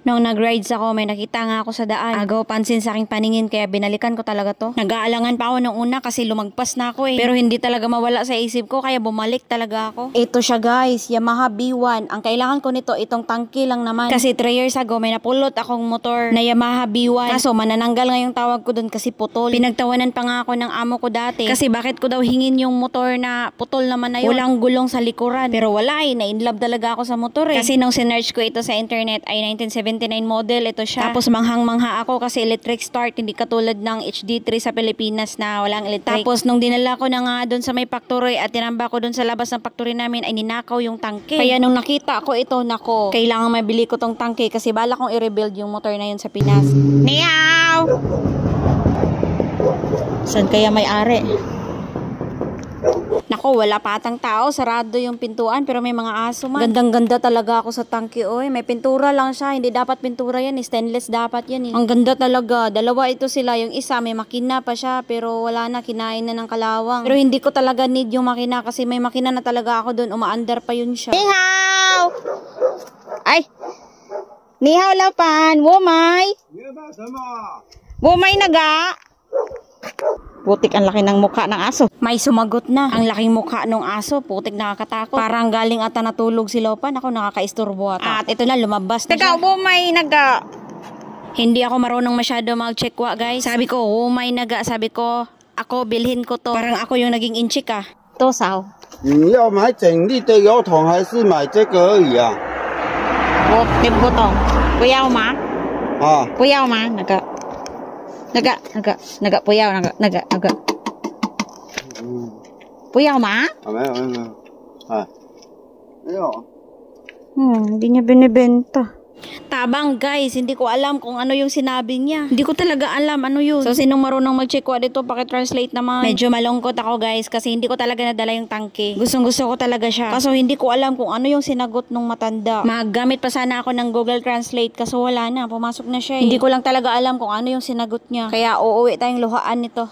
Nung nag-rides ako, may nakita nga ako sa daan. Agaw pansin sa aking paningin kaya binalikan ko talaga to. Nag-aalangan pa ako nung una kasi lumagpas na ako eh. Pero hindi talaga mawala sa isip ko kaya bumalik talaga ako. Ito siya guys, Yamaha B1. Ang kailangan ko nito, itong tangke lang naman. Kasi 3 years ago may napulot akong motor na Yamaha B1. Kaso manananggal nga yung tawag ko dun kasi putol. Pinagtawanan pa nga ako ng amo ko dati. Kasi bakit ko daw hingin yung motor na putol naman na yun. Walang gulong sa likuran. Pero wala eh, na-inlove talaga ako sa motor eh. Kasi nung sinearch ko ito sa internet ay 1979 model ito siya. Tapos manghang-mangha ako kasi electric start, hindi katulad ng HD3 sa Pilipinas na walang electric. Tapos nung dinala ko na nga doon sa may factory at tinamba ko doon sa labas ng factory namin ay ninakaw yung tangke. Kaya nung nakita ko ito, nako, kailangan mabili ko tong tangke kasi bala kong i-rebuild yung motor na yun sa Pinas. Meow! Saan kaya may-ari? Nako, wala pa atang tao, sarado yung pintuan pero may mga aso man. Gandang-ganda talaga ako sa tangke, oy. May pintura lang siya, hindi dapat pintura yan, stainless dapat yan eh. Ang ganda talaga, dalawa ito sila, yung isa may makina pa siya pero wala na, kinain na ng kalawang. Pero hindi ko talaga need yung makina kasi may makina na talaga ako doon, umaandar pa yun siya. Nihaw! Ay! Nihaw lapan, womay! Womay naga! Putik ang laki ng mukha ng aso. May sumagot na. Ang laking mukha ng aso, putik nakakatakot. Parang galing ata natulog si Lopan. Ako nakakaisturbo ata. At ito na, lumabas na siya. Teka, may naga. Hindi ako marunong masyado mag-checkwa guys. Sabi ko, may naga. Sabi ko, ako bilhin ko to. Parang ako yung naging inchik ah. To sao? 你要买整粒的油桶还是买这个而已啊？我听不懂，不要吗？啊，不要吗？那个，不要那个，不要吗？啊，没有，哎，没有。Hindi niya binibenta. Tabang guys, hindi ko alam kung ano yung sinabi niya. Hindi ko talaga alam ano yun. So sinong marunong mag-checkwa dito, paki-translate naman. Medyo malungkot ako guys kasi hindi ko talaga nadala yung tangke. Gustong-gusto ko talaga siya. Kaso hindi ko alam kung ano yung sinagot nung matanda. Magamit pa sana ako ng Google Translate kaso wala na, pumasok na siya eh. Hindi ko lang talaga alam kung ano yung sinagot niya. Kaya uuwi tayong luhaan nito.